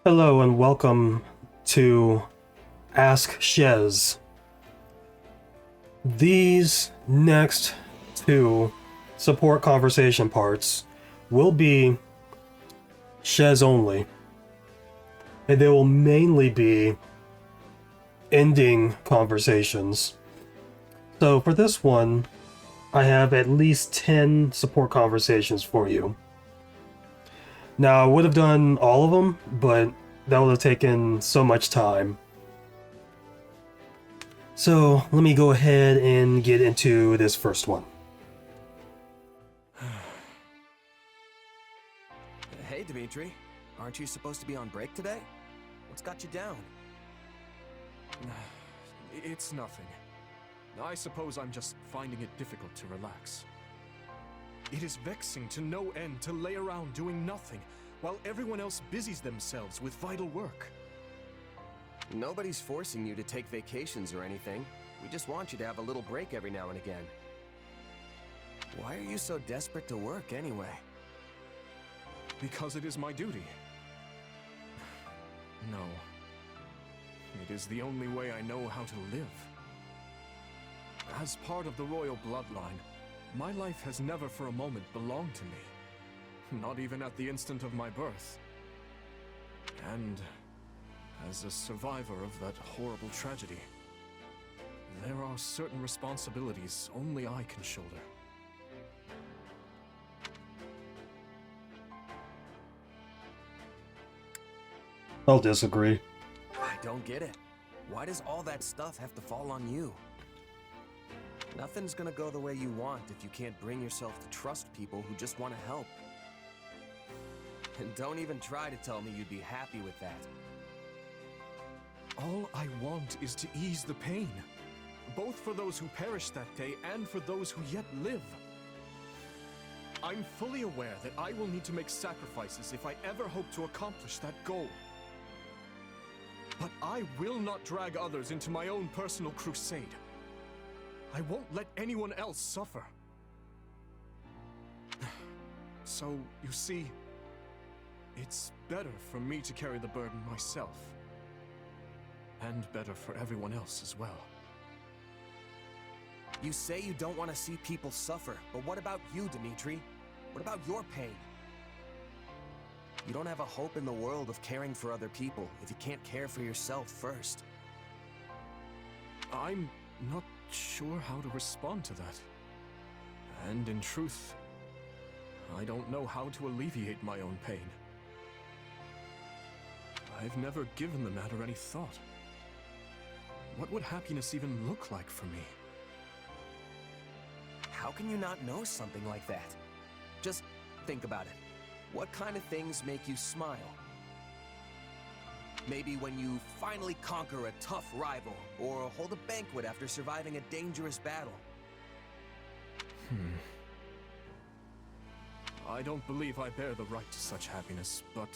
Hello and welcome to Ask Shez. These next two support conversation parts will be Shez only, and they will mainly be ending conversations. So for this one, I have at least 10 support conversations for you. Now, I would have done all of them, but that would have taken so much time. So, let me go ahead and get into this first one. Hey, Dimitri. Aren't you supposed to be on break today? What's got you down? It's nothing. I suppose I'm just finding it difficult to relax. It is vexing to no end to lay around doing nothing, while everyone else busies themselves with vital work. Nobody's forcing you to take vacations or anything. We just want you to have a little break every now and again. Why are you so desperate to work, anyway? Because it is my duty. No. It is the only way I know how to live. As part of the royal bloodline, my life has never for a moment belonged to me. Not even at the instant of my birth. And as a survivor of that horrible tragedy, there are certain responsibilities only I can shoulder. I'll disagree. I don't get it. Why does all that stuff have to fall on you? Nothing's gonna go the way you want if you can't bring yourself to trust people who just want to help. And don't even try to tell me you'd be happy with that. All I want is to ease the pain, both for those who perished that day and for those who yet live. I'm fully aware that I will need to make sacrifices if I ever hope to accomplish that goal. But I will not drag others into my own personal crusade. I won't let anyone else suffer. So, you see, it's better for me to carry the burden myself. And better for everyone else as well. You say you don't want to see people suffer, but what about you, Dimitri? What about your pain? You don't have a hope in the world of caring for other people if you can't care for yourself first. I'm not sure how to respond to that. And in truth, I don't know how to alleviate my own pain. I've never given the matter any thought. What would happiness even look like for me? How can you not know something like that? Just think about it. What kind of things make you smile? Maybe when you finally conquer a tough rival, or hold a banquet after surviving a dangerous battle. I don't believe I bear the right to such happiness, but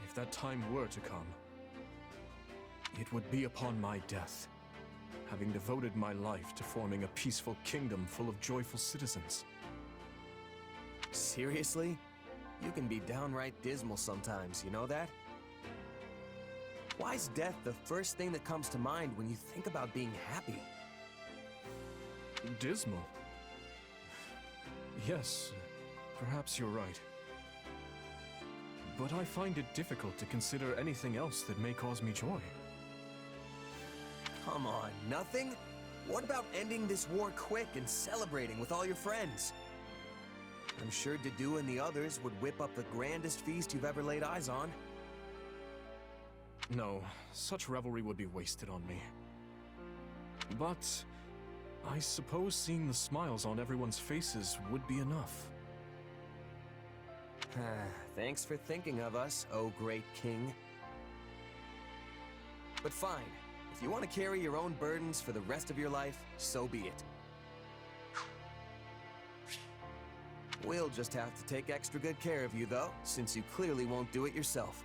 if that time were to come, it would be upon my death, having devoted my life to forming a peaceful kingdom full of joyful citizens. Seriously? You can be downright dismal sometimes, you know that? Why's death the first thing that comes to mind when you think about being happy? Dismal? Yes, perhaps you're right. But I find it difficult to consider anything else that may cause me joy. Come on, nothing? What about ending this war quick and celebrating with all your friends? I'm sure Dedue and the others would whip up the grandest feast you've ever laid eyes on. No, such revelry would be wasted on me. But I suppose seeing the smiles on everyone's faces would be enough. Thanks for thinking of us, oh great king. But fine, if you want to carry your own burdens for the rest of your life, so be it. We'll just have to take extra good care of you, though, since you clearly won't do it yourself.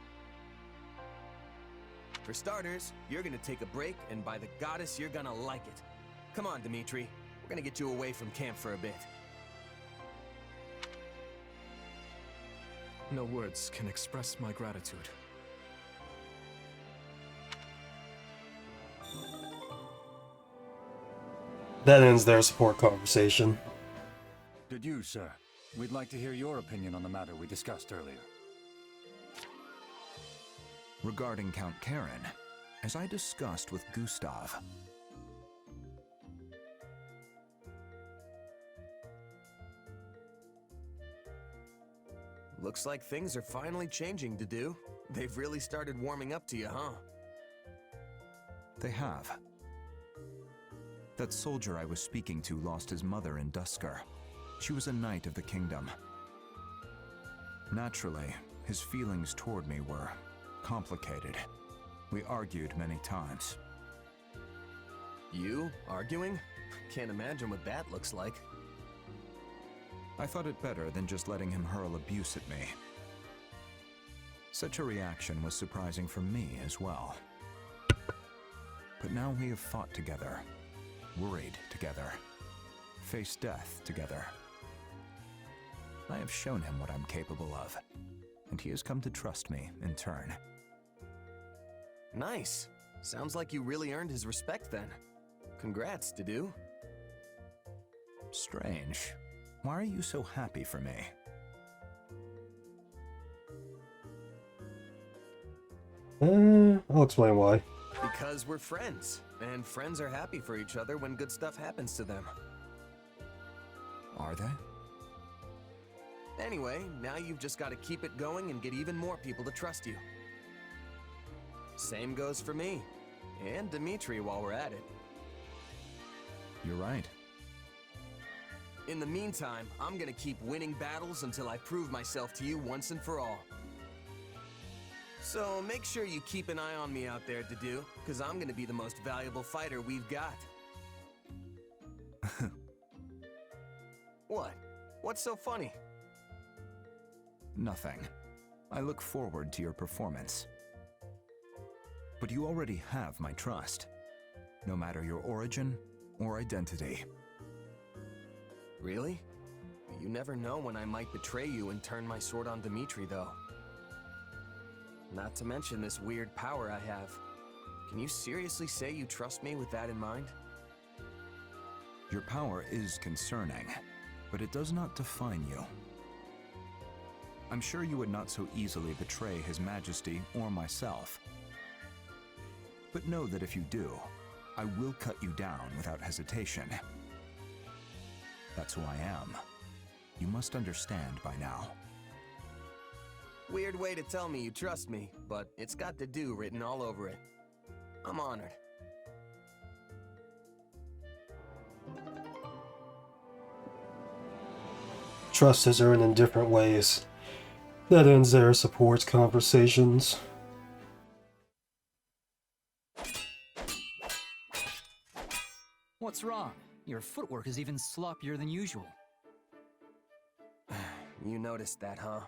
For starters, you're gonna take a break, and by the goddess, you're gonna like it. Come on, Dimitri. We're gonna get you away from camp for a bit. No words can express my gratitude. That ends their support conversation. Dedue, sir. We'd like to hear your opinion on the matter we discussed earlier. Regarding Count Karen, as I discussed with Gustav, Looks like things are finally changing, Dedue. They've really started warming up to you, huh? they have. That soldier I was speaking to lost his mother in Dusker. She was a knight of the kingdom. Naturally, his feelings toward me were complicated. We argued many times. You? Arguing? Can't imagine what that looks like. I thought it better than just letting him hurl abuse at me. Such a reaction was surprising for me as well. But now we have fought together, worried together, faced death together. I have shown him what I'm capable of, and he has come to trust me in turn. Nice. Sounds like you really earned his respect then. Congrats, Dedue. Strange. Why are you so happy for me? I'll explain why. Because we're friends, and friends are happy for each other when good stuff happens to them. Are they? Anyway, now you've just got to keep it going and get even more people to trust you. Same goes for me. And Dimitri while we're at it. You're right. In the meantime, I'm gonna keep winning battles until I prove myself to you once and for all. So make sure you keep an eye on me out there, Dedue, because I'm gonna be the most valuable fighter we've got. What? What's so funny? Nothing. I look forward to your performance. But you already have my trust, no matter your origin or identity. Really? You never know when I might betray you and turn my sword on Dimitri, though. Not to mention this weird power I have. Can you seriously say you trust me with that in mind? Your power is concerning, but it does not define you. I'm sure you would not so easily betray His Majesty or myself. But know that if you do, I will cut you down without hesitation. That's who I am. You must understand by now. Weird way to tell me you trust me, but it's got Dedue written all over it. I'm honored. Trust is earned in different ways. That ends their supports conversations. What's wrong? Your footwork is even sloppier than usual. You noticed that, huh?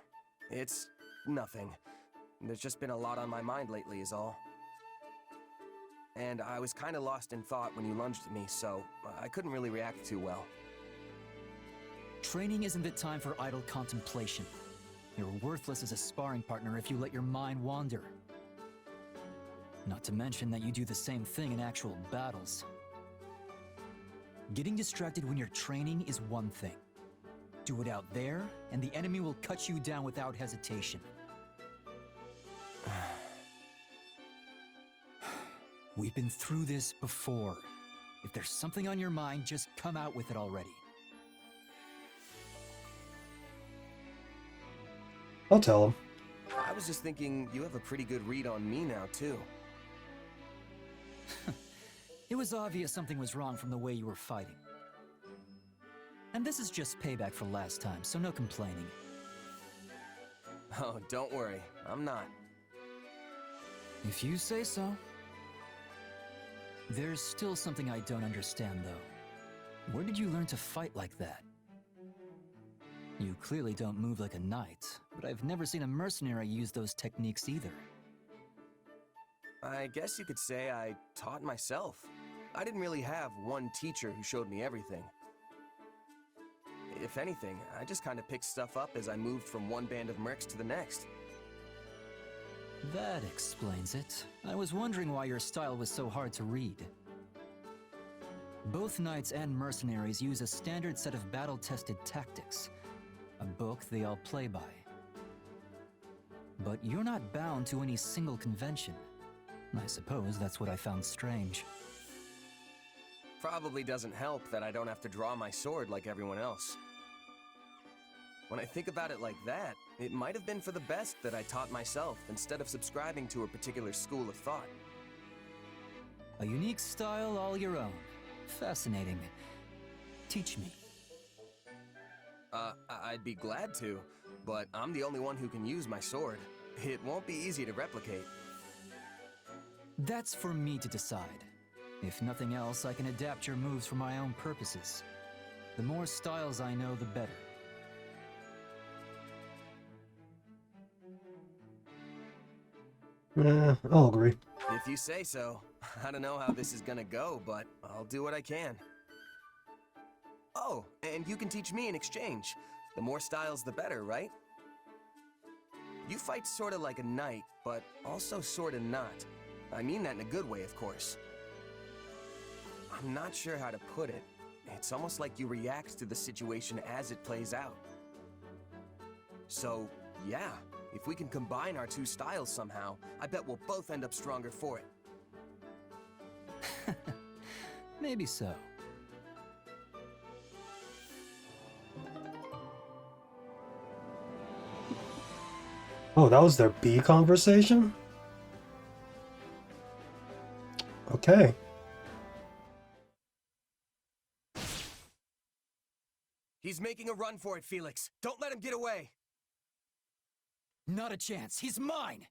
It's nothing. There's just been a lot on my mind lately is all. And I was kinda lost in thought when you lunged at me, so I couldn't really react too well. Training isn't the time for idle contemplation. You're worthless as a sparring partner if you let your mind wander. Not to mention that you do the same thing in actual battles. Getting distracted when you're training is one thing. Do it out there, and the enemy will cut you down without hesitation. We've been through this before. If there's something on your mind, just come out with it already. I'll tell him. I was just thinking you have a pretty good read on me now, too. It was obvious something was wrong from the way you were fighting. And this is just payback for last time, so no complaining. Oh, don't worry. I'm not. If you say so. There's still something I don't understand, though. Where did you learn to fight like that? You clearly don't move like a knight, but I've never seen a mercenary use those techniques either. I guess you could say I taught myself. I didn't really have one teacher who showed me everything. If anything, I just kind of picked stuff up as I moved from one band of mercs to the next. That explains it. I was wondering why your style was so hard to read. Both knights and mercenaries use a standard set of battle-tested tactics, a book they all play by. But you're not bound to any single convention. I suppose that's what I found strange. Probably doesn't help that I don't have to draw my sword like everyone else. When I think about it like that, it might have been for the best that I taught myself instead of subscribing to a particular school of thought. A unique style all your own. Fascinating. Teach me. I'd be glad to, but I'm the only one who can use my sword. It won't be easy to replicate. That's for me to decide. If nothing else, I can adapt your moves for my own purposes. The more styles I know, the better. I'll agree. If you say so. I don't know how this is gonna go, but I'll do what I can. Oh, and you can teach me in exchange. The more styles, the better, right? You fight sorta like a knight, but also sorta not. I mean that in a good way, of course. I'm not sure how to put it. It's almost like you react to the situation as it plays out. So, yeah, if we can combine our two styles somehow, I bet we'll both end up stronger for it. Maybe so. Oh, that was their B conversation? Okay. He's making a run for it, Felix. Don't let him get away. Not a chance. He's mine!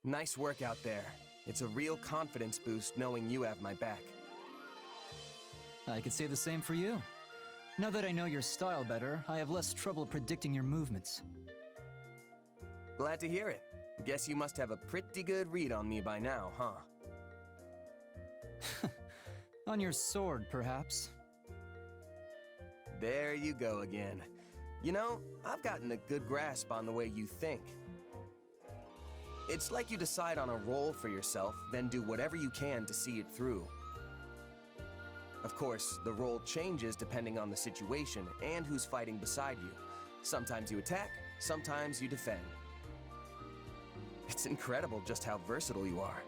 Nice work out there. It's a real confidence boost knowing you have my back. I could say the same for you. Now that I know your style better, I have less trouble predicting your movements. Glad to hear it. Guess you must have a pretty good read on me by now, huh? On your sword, perhaps. There you go again. You know, I've gotten a good grasp on the way you think. It's like you decide on a role for yourself, then do whatever you can to see it through. Of course, the role changes depending on the situation and who's fighting beside you. Sometimes you attack, sometimes you defend. It's incredible just how versatile you are.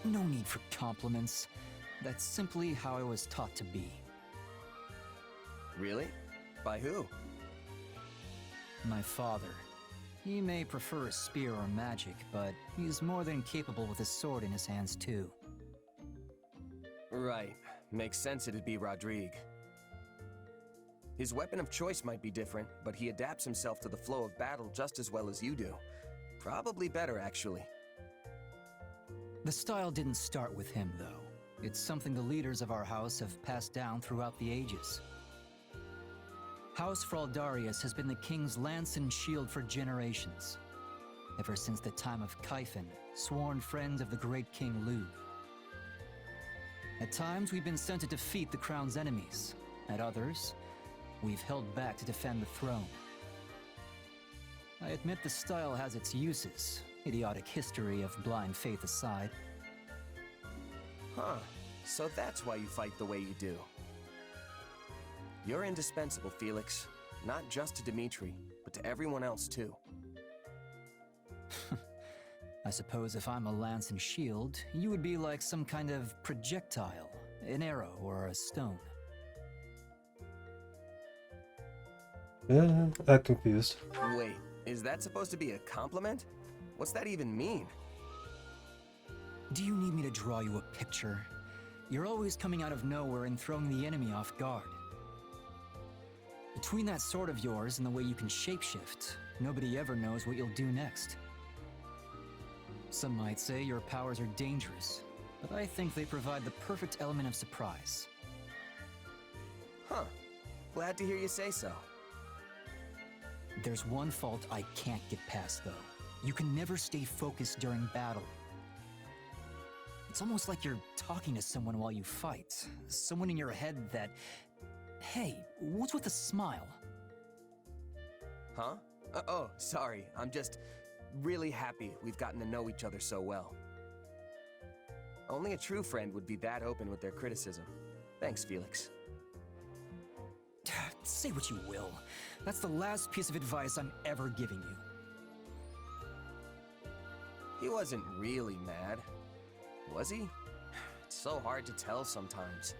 No need for compliments. That's simply how I was taught to be. Really? By who? My father. He may prefer a spear or magic, but he's more than capable with a sword in his hands too. Right. Makes sense it'd be Rodrigue. His weapon of choice might be different, but he adapts himself to the flow of battle just as well as you do. Probably better, actually. The style didn't start with him, though. It's something the leaders of our house have passed down throughout the ages. House Fraldarius has been the king's lance and shield for generations. Ever since the time of Kaifin, sworn friends of the great King Lu. At times, we've been sent to defeat the crown's enemies. At others, we've held back to defend the throne. I admit the style has its uses, idiotic history of blind faith aside. Huh. So that's why you fight the way you do. You're indispensable, Felix. Not just to Dimitri, but to everyone else too. I suppose if I'm a lance and shield, you would be like some kind of projectile, an arrow or a stone. Yeah, I'm confused. Wait, is that supposed to be a compliment? What's that even mean? Do you need me to draw you a picture? You're always coming out of nowhere and throwing the enemy off guard. Between that sword of yours and the way you can shapeshift, nobody ever knows what you'll do next. Some might say your powers are dangerous, but I think they provide the perfect element of surprise. Huh. Glad to hear you say so. There's one fault I can't get past, though. You can never stay focused during battle. It's almost like you're talking to someone while you fight. Someone in your head that... Hey, what's with the smile? Huh? Oh, sorry. I'm just really happy we've gotten to know each other so well. Only a true friend would be that open with their criticism. Thanks, Felix. Say what you will. That's the last piece of advice I'm ever giving you. He wasn't really mad, was he? It's so hard to tell sometimes.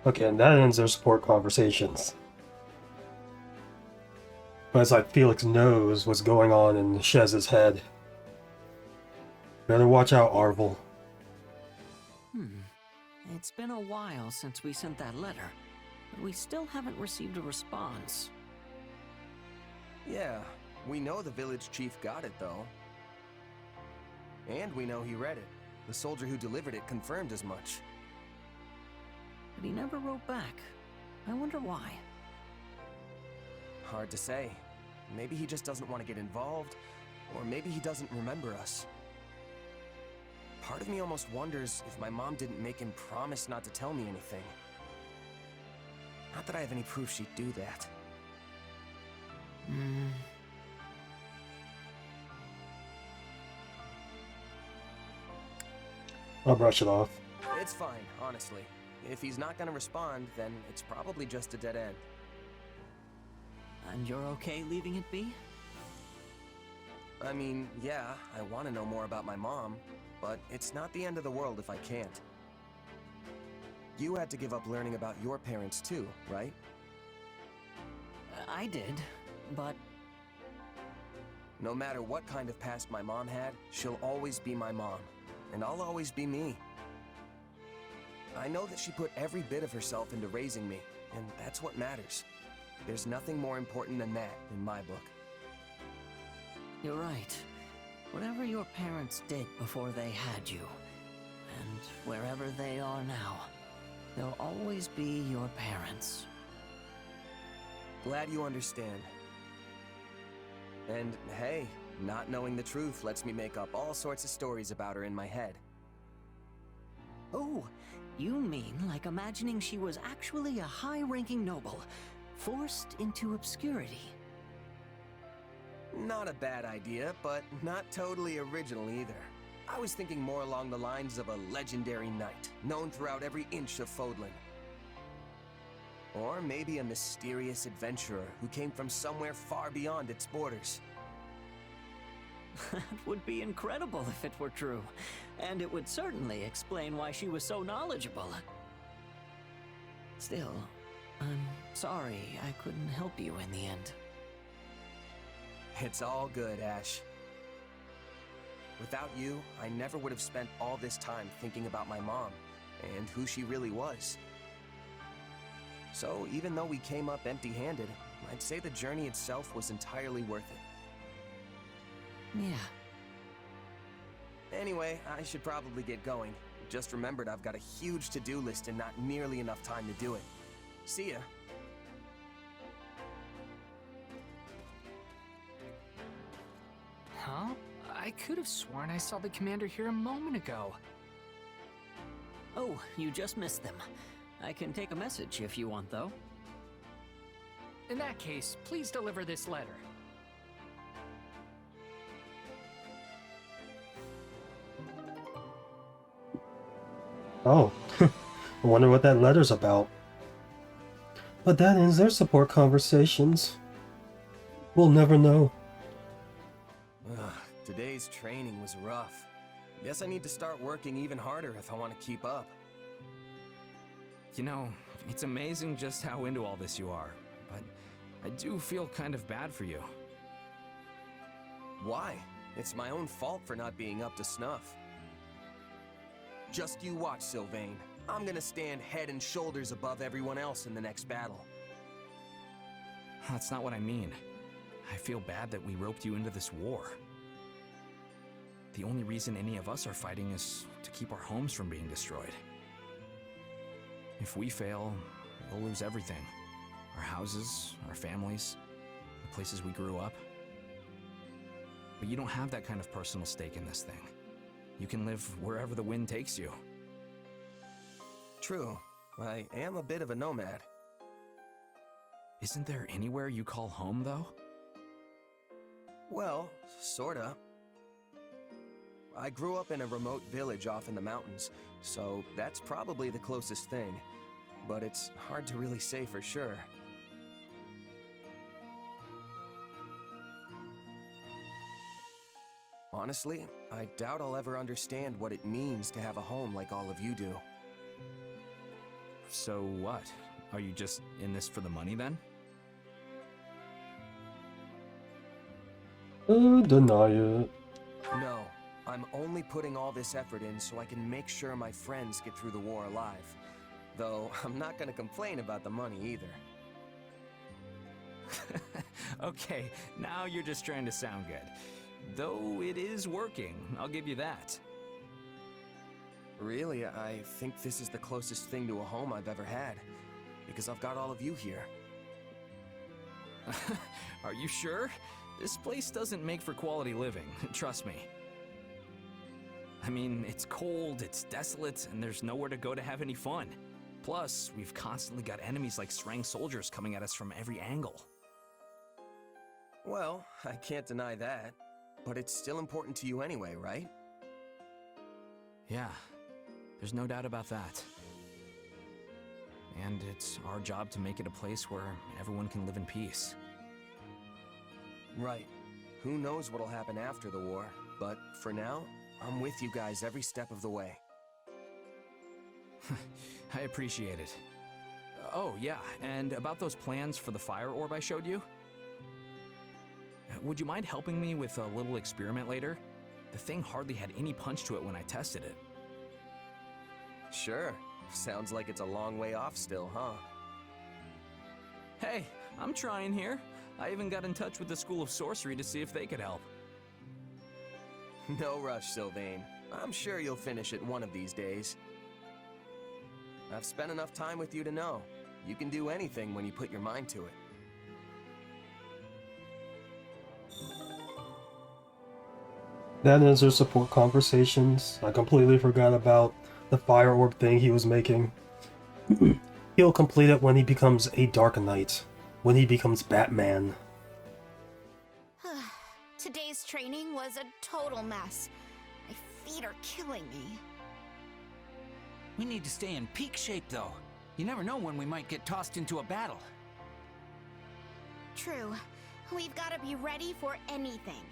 Okay, and that ends their support conversations. But it's like Felix knows what's going on in Shez's head. Better watch out, Arvel. It's been a while since we sent that letter, but we still haven't received a response. Yeah, we know the village chief got it, though. And we know he read it. The soldier who delivered it confirmed as much. But he never wrote back. I wonder why. Hard to say. Maybe he just doesn't want to get involved, or maybe he doesn't remember us. Part of me almost wonders if my mom didn't make him promise not to tell me anything. Not that I have any proof she'd do that. I'll brush it off. It's fine, honestly. If he's not gonna respond, then it's probably just a dead end. And you're okay leaving it be? I mean, yeah, I want to know more about my mom, but it's not the end of the world if I can't. You had to give up learning about your parents too, right? I did, but No matter what kind of past my mom had, she'll always be my mom, and I'll always be me. I know that she put every bit of herself into raising me, and that's what matters. There's nothing more important than that in my book. you're right. Whatever your parents did before they had you, and wherever they are now, they'll always be your parents. Glad you understand. And hey, not knowing the truth lets me make up all sorts of stories about her in my head. Oh, you mean like imagining she was actually a high-ranking noble, forced into obscurity? Not a bad idea, but not totally original either. I was thinking more along the lines of a legendary knight, known throughout every inch of Fodlan. Or maybe a mysterious adventurer who came from somewhere far beyond its borders. That would be incredible if it were true, and it would certainly explain why she was so knowledgeable. Still, I'm sorry I couldn't help you in the end. It's all good, Ashe. Without you, I never would have spent all this time thinking about my mom and who she really was. So even though we came up empty-handed, I'd say the journey itself was entirely worth it. Yeah. Anyway, I should probably get going. Just remembered I've got a huge to-do list and not nearly enough time to do it. See ya. Huh? I could have sworn I saw the commander here a moment ago. Oh, you just missed them. I can take a message if you want, though. In that case, please deliver this letter. Oh, I wonder what that letter's about. But that ends their support conversations. We'll never know. Ugh, today's training was rough. Guess I need to start working even harder if I want to keep up. You know, it's amazing just how into all this you are, but I do feel kind of bad for you. Why? It's my own fault for not being up to snuff. Just you watch, Sylvain. I'm gonna stand head and shoulders above everyone else in the next battle. That's not what I mean. I feel bad that we roped you into this war. The only reason any of us are fighting is to keep our homes from being destroyed. If we fail, we'll lose everything. Our houses, our families, the places we grew up. But you don't have that kind of personal stake in this thing. You can live wherever the wind takes you. True. I am a bit of a nomad. Isn't there anywhere you call home, though? Well, sorta. I grew up in a remote village off in the mountains, so that's probably the closest thing. But it's hard to really say for sure. Honestly, I doubt I'll ever understand what it means to have a home like all of you do. So what? Are you just in this for the money then? Deny it. No, I'm only putting all this effort in so I can make sure my friends get through the war alive. Though, I'm not gonna complain about the money either. Okay, now you're just trying to sound good. Though it is working, I'll give you that. Really, I think this is the closest thing to a home I've ever had. Because I've got all of you here. Are you sure? This place doesn't make for quality living, trust me. I mean, it's cold, it's desolate, and there's nowhere to go to have any fun. Plus, we've constantly got enemies like Srang soldiers coming at us from every angle. Well, I can't deny that. But it's still important to you anyway, right? Yeah, there's no doubt about that. And it's our job to make it a place where everyone can live in peace. Right. Who knows what'll happen after the war, but for now, I'm with you guys every step of the way. I appreciate it. Oh, yeah, and about those plans for the fire orb I showed you? Would you mind helping me with a little experiment later? The thing hardly had any punch to it when I tested it. Sure. Sounds like it's a long way off still, huh? Hey, I'm trying here. I even got in touch with the School of Sorcery to see if they could help. No rush, Sylvain. I'm sure you'll finish it one of these days. I've spent enough time with you to know. You can do anything when you put your mind to it. That ends our support conversations. I completely forgot about the fire orb thing he was making. He'll complete it when he becomes a Dark Knight. When he becomes Batman. Today's training was a total mess. My feet are killing me. We need to stay in peak shape, though. You never know when we might get tossed into a battle. True. We've got to be ready for anything.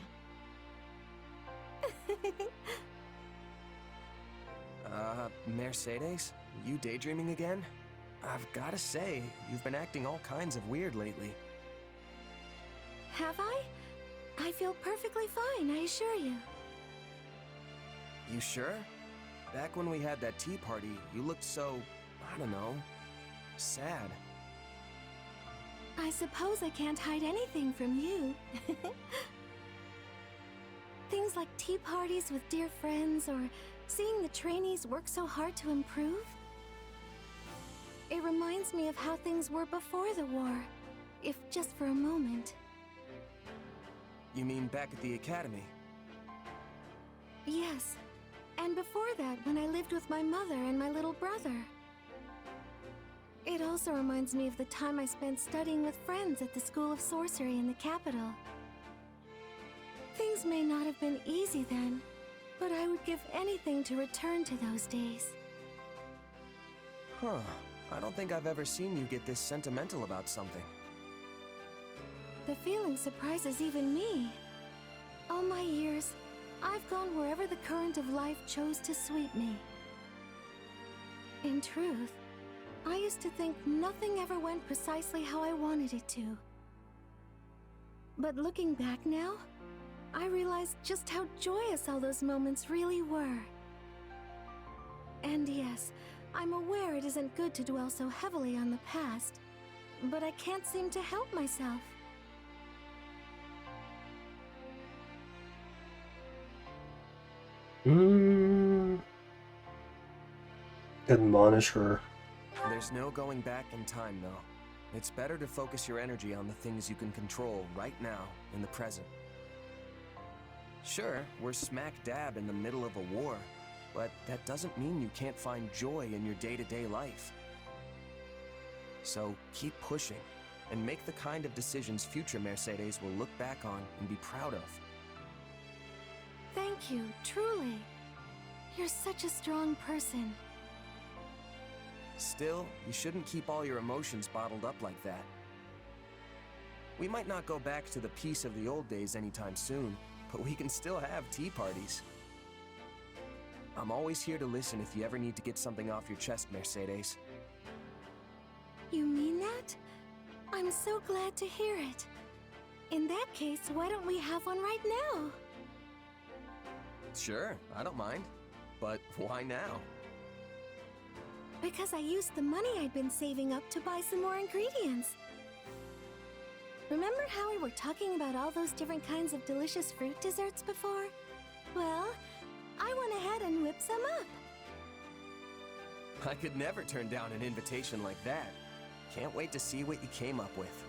Mercedes? You daydreaming again? I've gotta say, you've been acting all kinds of weird lately. Have I? I feel perfectly fine, I assure you. You sure? Back when we had that tea party, you looked so, I don't know, sad. I suppose I can't hide anything from you. Things like tea parties with dear friends, or seeing the trainees work so hard to improve. It reminds me of how things were before the war, if just for a moment. You mean back at the academy? Yes, and before that, when I lived with my mother and my little brother. It also reminds me of the time I spent studying with friends at the School of Sorcery in the capital. Things may not have been easy then, but I would give anything to return to those days. Huh. I don't think I've ever seen you get this sentimental about something. The feeling surprises even me. All my years, I've gone wherever the current of life chose to sweep me. In truth, I used to think nothing ever went precisely how I wanted it to. But looking back now, I realize just how joyous all those moments really were. And yes, I'm aware it isn't good to dwell so heavily on the past, but I can't seem to help myself. Admonish her. There's no going back in time, though. It's better to focus your energy on the things you can control right now, in the present. Sure, we're smack dab in the middle of a war, but that doesn't mean you can't find joy in your day-to-day life. So keep pushing, and make the kind of decisions future Mercedes will look back on and be proud of. Thank you, truly. You're such a strong person. Still, you shouldn't keep all your emotions bottled up like that. We might not go back to the peace of the old days anytime soon, but we can still have tea parties. I'm always here to listen if you ever need to get something off your chest, Mercedes. You mean that? I'm so glad to hear it. In that case, why don't we have one right now? Sure, I don't mind. But why now? Because I used the money I'd been saving up to buy some more ingredients. Remember how we were talking about all those different kinds of delicious fruit desserts before? Well, I went ahead and whipped some up. I could never turn down an invitation like that. Can't wait to see what you came up with.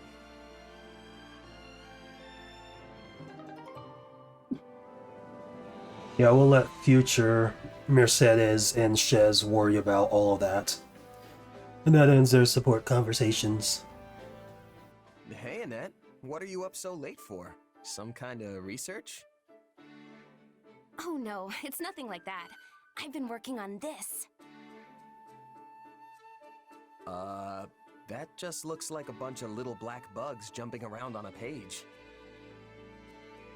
Yeah, we'll let future Mercedes and Shez worry about all of that. And that ends their support conversations. Hey, Annette. What are you up so late for? Some kind of research? Oh no, it's nothing like that. I've been working on this. That just looks like a bunch of little black bugs jumping around on a page.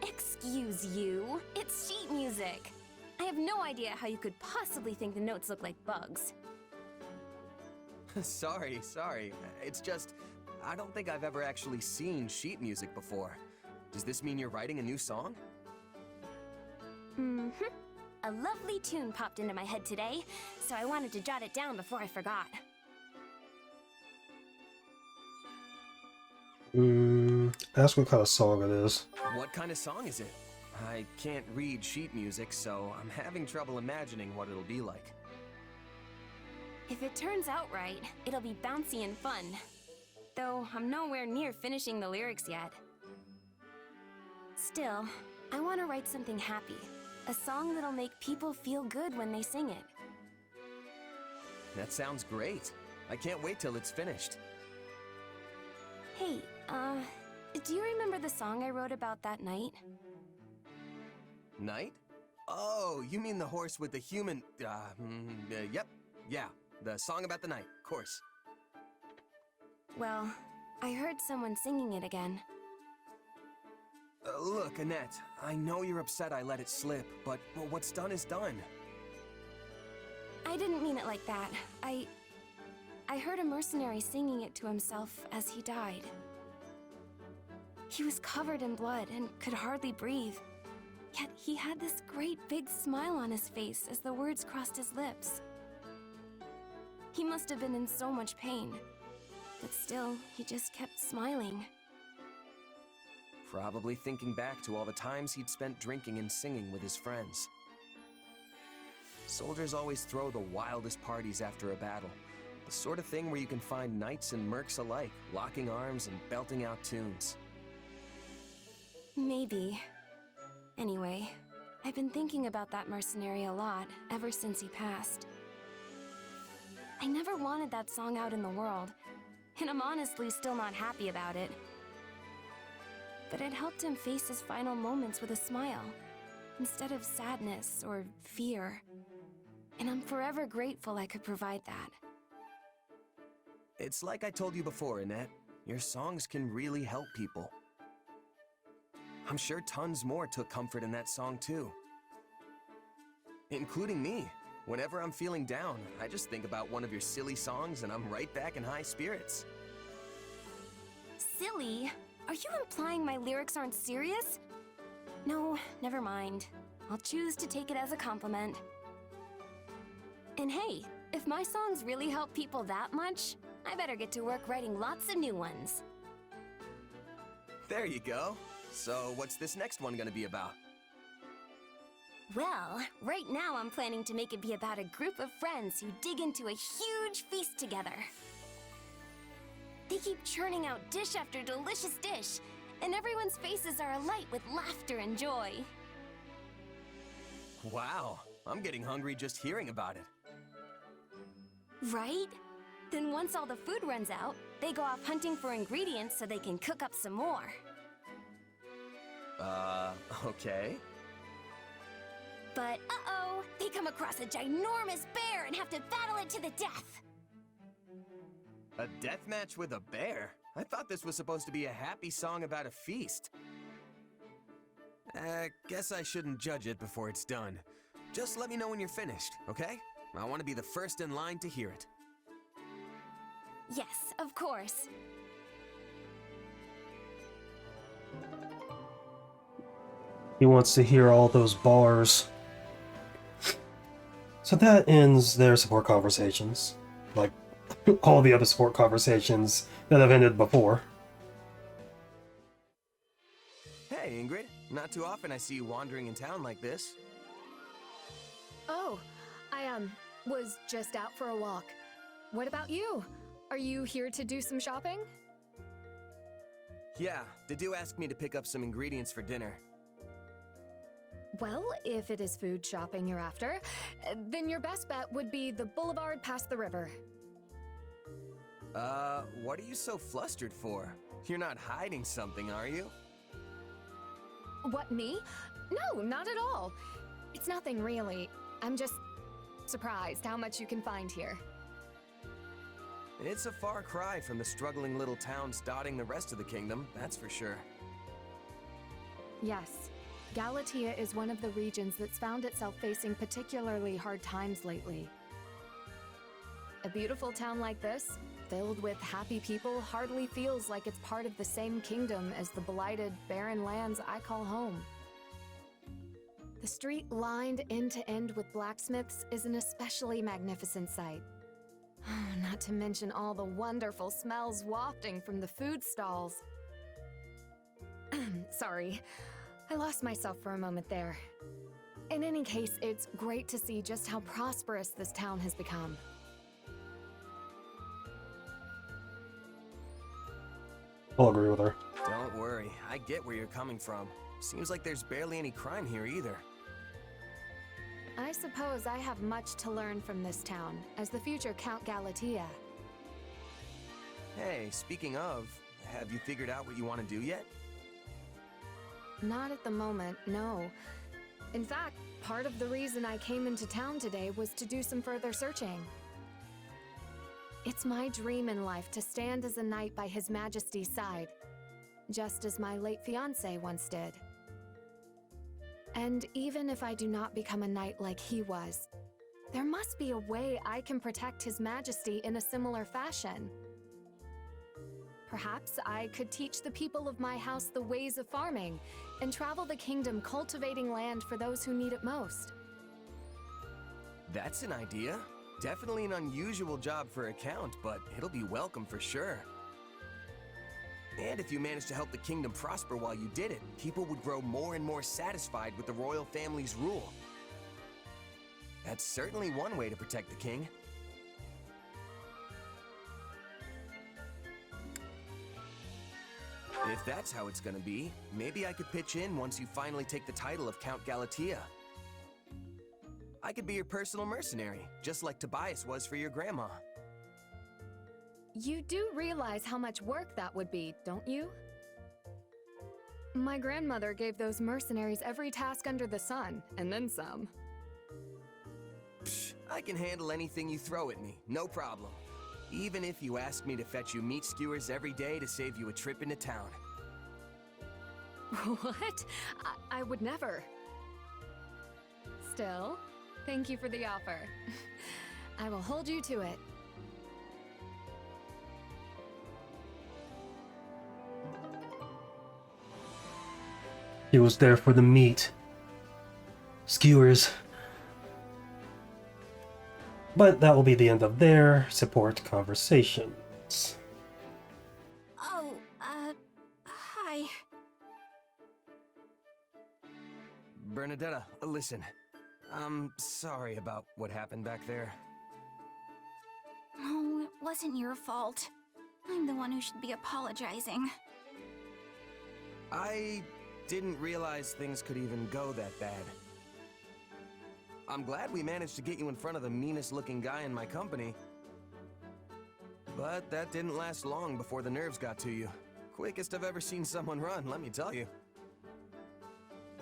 Excuse you, it's sheet music. I have no idea how you could possibly think the notes look like bugs. Sorry. It's just, I don't think I've ever actually seen sheet music before. Does this mean you're writing a new song? Mm-hmm. A lovely tune popped into my head today, so I wanted to jot it down before I forgot. Ask what kind of song it is. What kind of song is it? I can't read sheet music, so I'm having trouble imagining what it'll be like. If it turns out right, it'll be bouncy and fun. Though I'm nowhere near finishing the lyrics yet. Still, I want to write something happy. A song that'll make people feel good when they sing it. That sounds great. I can't wait till it's finished. Hey, do you remember the song I wrote about that night? Night? Oh, you mean the horse with the human... yep. Yeah, the song about the night, of course. Well, I heard someone singing it again. Look, Annette, I know you're upset I let it slip, but what's done is done. I didn't mean it like that. I heard a mercenary singing it to himself as he died. He was covered in blood and could hardly breathe. Yet he had this great big smile on his face as the words crossed his lips. He must have been in so much pain. But still, he just kept smiling. Probably thinking back to all the times he'd spent drinking and singing with his friends. Soldiers always throw the wildest parties after a battle. The sort of thing where you can find knights and mercs alike, locking arms and belting out tunes. Maybe. Anyway, I've been thinking about that mercenary a lot ever since he passed. I never wanted that song out in the world, and I'm honestly still not happy about it. But it helped him face his final moments with a smile, instead of sadness or fear. And I'm forever grateful I could provide that. It's like I told you before, Annette. Your songs can really help people. I'm sure tons more took comfort in that song too. Including me. Whenever I'm feeling down, I just think about one of your silly songs and I'm right back in high spirits. Silly? Are you implying my lyrics aren't serious? No, never mind. I'll choose to take it as a compliment. And hey, if my songs really help people that much, I better get to work writing lots of new ones. There you go. So what's this next one gonna be about? Well, right now I'm planning to make it be about a group of friends who dig into a huge feast together. They keep churning out dish after delicious dish, and everyone's faces are alight with laughter and joy. Wow, I'm getting hungry just hearing about it. Right? Then once all the food runs out, They go off hunting for ingredients so they can cook up some more. Okay. But uh-oh, they come across a ginormous bear and have to battle it to the death. A death match with a bear? I thought this was supposed to be a happy song about a feast. Guess I shouldn't judge it before it's done. Just let me know when you're finished, okay? I want to be the first in line to hear it. Yes, of course. He wants to hear all those bars. So that ends their support conversations. Like, all the other support conversations that have ended before. Hey, Ingrid. Not too often I see you wandering in town like this. Oh, I was just out for a walk. What about you? Are you here to do some shopping? Yeah, Dedue asked me to pick up some ingredients for dinner. Well, if it is food shopping you're after, then your best bet would be the boulevard past the river. What are you so flustered for? You're not hiding something, are you? What, me? No, not at all. It's nothing really. I'm just surprised how much you can find here. It's a far cry from the struggling little towns dotting the rest of the kingdom, that's for sure. Yes, Galatea is one of the regions that's found itself facing particularly hard times lately. A beautiful town like this, filled with happy people, hardly feels like it's part of the same kingdom as the blighted, barren lands I call home. The street lined end to end with blacksmiths is an especially magnificent sight. Not to mention all the wonderful smells wafting from the food stalls. Sorry, I lost myself for a moment there. In any case, it's great to see just how prosperous this town has become. I'll agree with her. Don't worry, I get where you're coming from. Seems like there's barely any crime here either. I suppose I have much to learn from this town, as the future Count Galatea. Hey, speaking of, have you figured out what you want to do yet? Not at the moment, no. In fact, part of the reason I came into town today was to do some further searching. It's my dream in life to stand as a knight by His Majesty's side, just as my late fiancé once did. And even if I do not become a knight like he was, there must be a way I can protect His Majesty in a similar fashion. Perhaps I could teach the people of my house the ways of farming and travel the kingdom cultivating land for those who need it most. That's an idea. Definitely an unusual job for a count, but it'll be welcome for sure. And if you managed to help the kingdom prosper while you did it, people would grow more and more satisfied with the royal family's rule. That's certainly one way to protect the king. If that's how it's gonna be, maybe I could pitch in once you finally take the title of Count Galatea. I could be your personal mercenary, just like Tobias was for your grandma. You do realize how much work that would be, don't you? My grandmother gave those mercenaries every task under the sun, and then some. Psh, I can handle anything you throw at me, no problem. Even if you ask me to fetch you meat skewers every day to save you a trip into town. What? I would never. Still, thank you for the offer. I will hold you to it. He was there for the meat. Skewers. But that will be the end of their support conversations. Oh, hi. Bernadetta, listen. I'm sorry about what happened back there. Oh, it wasn't your fault. I'm the one who should be apologizing. I didn't realize things could even go that bad. I'm glad we managed to get you in front of the meanest looking guy in my company. But that didn't last long before the nerves got to you. Quickest I've ever seen someone run, let me tell you.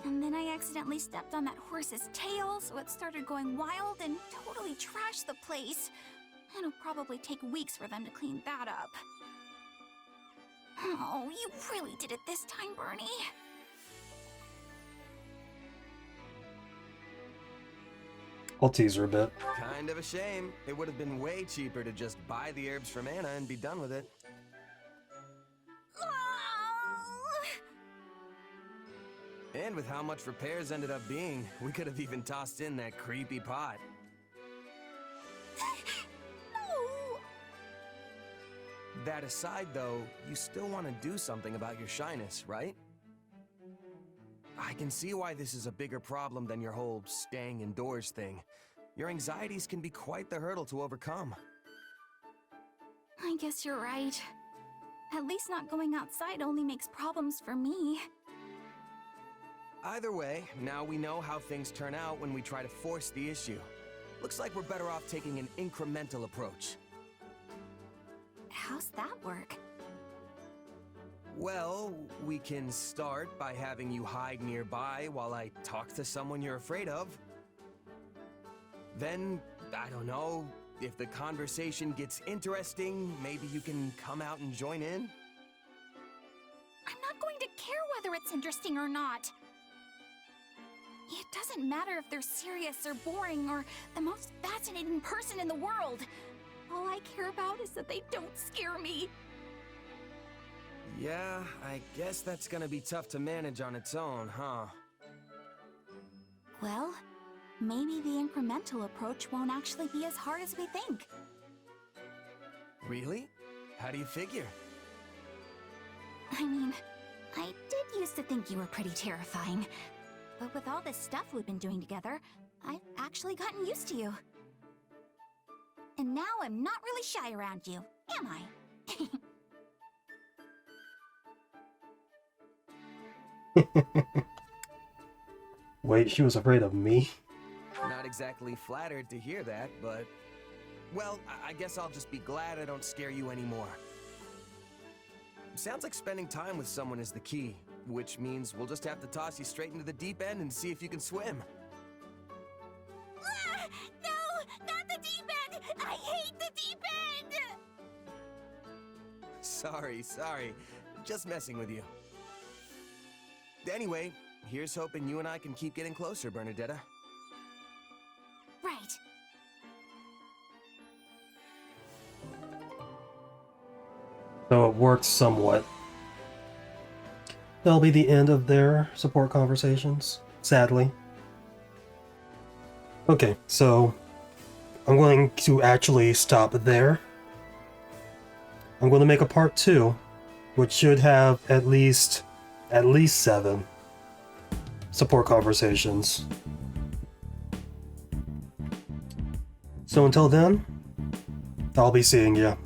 And then I accidentally stepped on that horse's tail, so it started going wild and totally trashed the place. It'll probably take weeks for them to clean that up. Oh, you really did it this time, Bernie. I'll tease her a bit. Kind of a shame. It would have been way cheaper to just buy the herbs from Anna and be done with it. And with how much repairs ended up being, we could have even tossed in that creepy pot. No! That aside, though, you still want to do something about your shyness, right? I can see why this is a bigger problem than your whole staying indoors thing. Your anxieties can be quite the hurdle to overcome. I guess you're right. At least not going outside only makes problems for me. Either way, now we know how things turn out when we try to force the issue. Looks like we're better off taking an incremental approach. How's that work? Well, we can start by having you hide nearby while I talk to someone you're afraid of. Then, I don't know, if the conversation gets interesting, maybe you can come out and join in? I'm not going to care whether it's interesting or not. It doesn't matter if they're serious or boring or the most fascinating person in the world. All I care about is that they don't scare me. Yeah, I guess that's gonna be tough to manage on its own, huh? Well, maybe the incremental approach won't actually be as hard as we think. Really? How do you figure? I mean, I did used to think you were pretty terrifying. But with all this stuff we've been doing together, I've actually gotten used to you. And now I'm not really shy around you, am I? Wait, she was afraid of me? Not exactly flattered to hear that, but... Well, I guess I'll just be glad I don't scare you anymore. Sounds like spending time with someone is the key, which means we'll just have to toss you straight into the deep end and see if you can swim. No, not the deep end! I hate the deep end! Sorry. Just messing with you. Anyway, here's hoping you and I can keep getting closer, Bernadetta. Right. So it worked somewhat. That'll be the end of their support conversations, sadly. Okay, so I'm going to actually stop there. I'm going to make a part 2, which should have at least 7 support conversations. So until then, I'll be seeing you.